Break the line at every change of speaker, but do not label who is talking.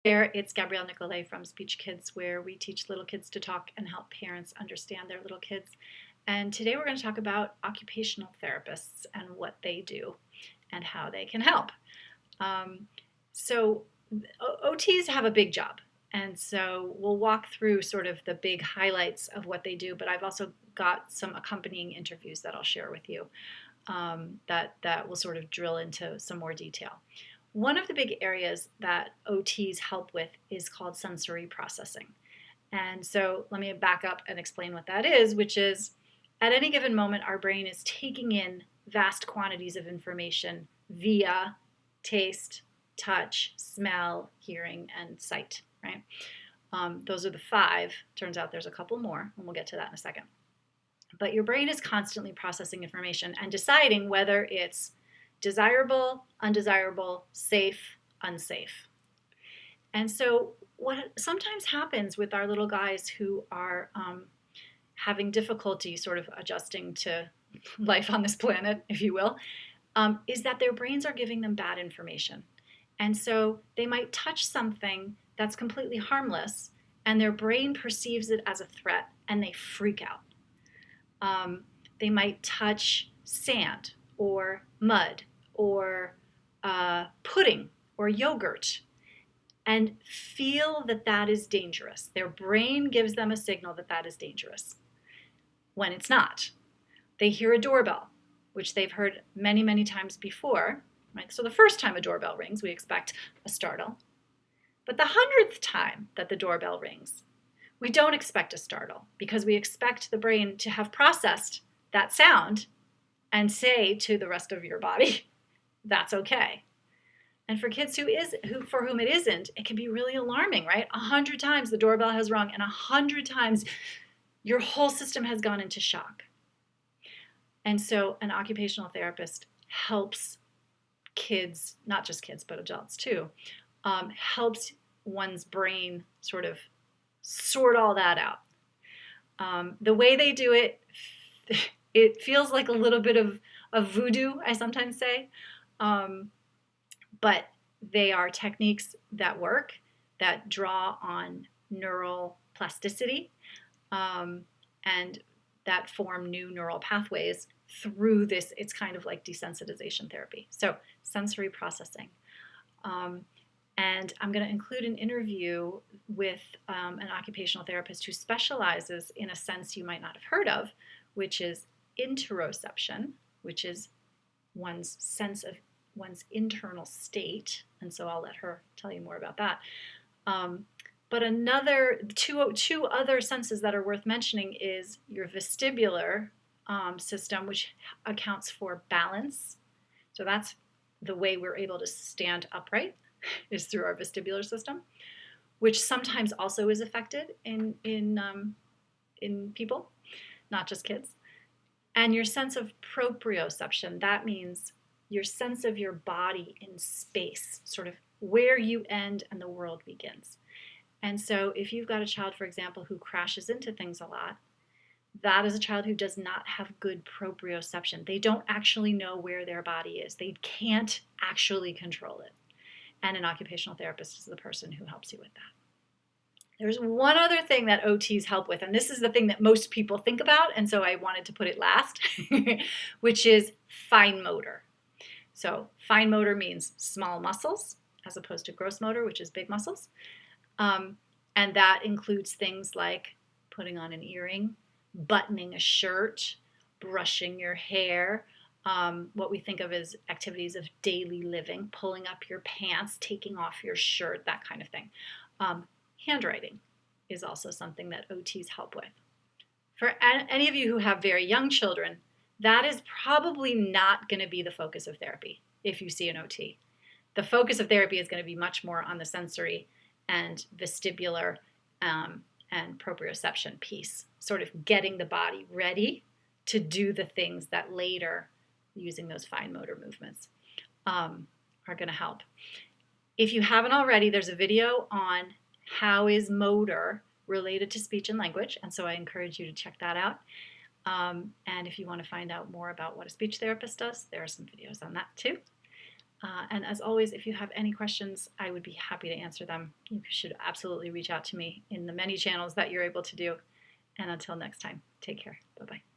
There, it's Gabrielle Nicolay from SpeechKids, where we teach little kids to talk and help parents understand their little kids. And today we're going to talk about occupational therapists and what they do and how they can help. So OTs have a big job. And so we'll walk through sort of the big highlights of what they do, but I've also got some accompanying interviews that I'll share with you that will sort of drill into some more detail. One of the big areas that OTs help with is called sensory processing. And so let me back up and explain what that is, which is at any given moment, our brain is taking in vast quantities of information via taste, touch, smell, hearing, and sight, right? Those are the five. Turns out there's a couple more, and we'll get to that in a second. But your brain is constantly processing information and deciding whether it's desirable, undesirable, safe, unsafe. And so what sometimes happens with our little guys who are having difficulty sort of adjusting to life on this planet, if you will, is that their brains are giving them bad information. And so they might touch something that's completely harmless, and their brain perceives it as a threat, and they freak out. They might touch sand or mud or pudding or yogurt and feel that that is dangerous. Their brain gives them a signal that that is dangerous when it's not. They hear a doorbell, which they've heard many, many times before. Right? So the first time a doorbell rings, we expect a startle. But the 100th time that the doorbell rings, we don't expect a startle because we expect the brain to have processed that sound and say to the rest of your body, that's okay. And for kids for whom it isn't, it can be really alarming, right? 100 times the doorbell has rung, and 100 times your whole system has gone into shock. And so an occupational therapist helps kids, not just kids, but adults too, helps one's brain sort of sort all that out. The way they do it, it feels like a little bit of voodoo, I sometimes say. But they are techniques that work, that draw on neural plasticity, and that form new neural pathways through this. It's kind of like desensitization therapy. So sensory processing. And I'm going to include an interview with an occupational therapist who specializes in a sense you might not have heard of, which is interoception, which is one's sense of one's internal state. And so I'll let her tell you more about that. But two other senses that are worth mentioning is your vestibular system, which accounts for balance. So that's the way we're able to stand upright, is through our vestibular system, which sometimes also is affected in people, not just kids. And your sense of proprioception, that means your sense of your body in space, sort of where you end and the world begins. And so if you've got a child, for example, who crashes into things a lot, that is a child who does not have good proprioception. They don't actually know where their body is. They can't actually control it. And an occupational therapist is the person who helps you with that. There's one other thing that OTs help with, and this is the thing that most people think about, and so I wanted to put it last, which is fine motor. So fine motor means small muscles as opposed to gross motor, which is big muscles. And that includes things like putting on an earring, buttoning a shirt, brushing your hair, what we think of as activities of daily living, pulling up your pants, taking off your shirt, that kind of thing. Handwriting is also something that OTs help with. For any of you who have very young children, that is probably not going to be the focus of therapy if you see an OT. The focus of therapy is going to be much more on the sensory and vestibular and proprioception piece, sort of getting the body ready to do the things that later, using those fine motor movements, are going to help. If you haven't already, there's a video on how is motor related to speech and language, and so I encourage you to check that out. And if you want to find out more about what a speech therapist does, there are some videos on that too. And as always, if you have any questions, I would be happy to answer them. You should absolutely reach out to me in the many channels that you're able to do. And until next time, take care. Bye-bye.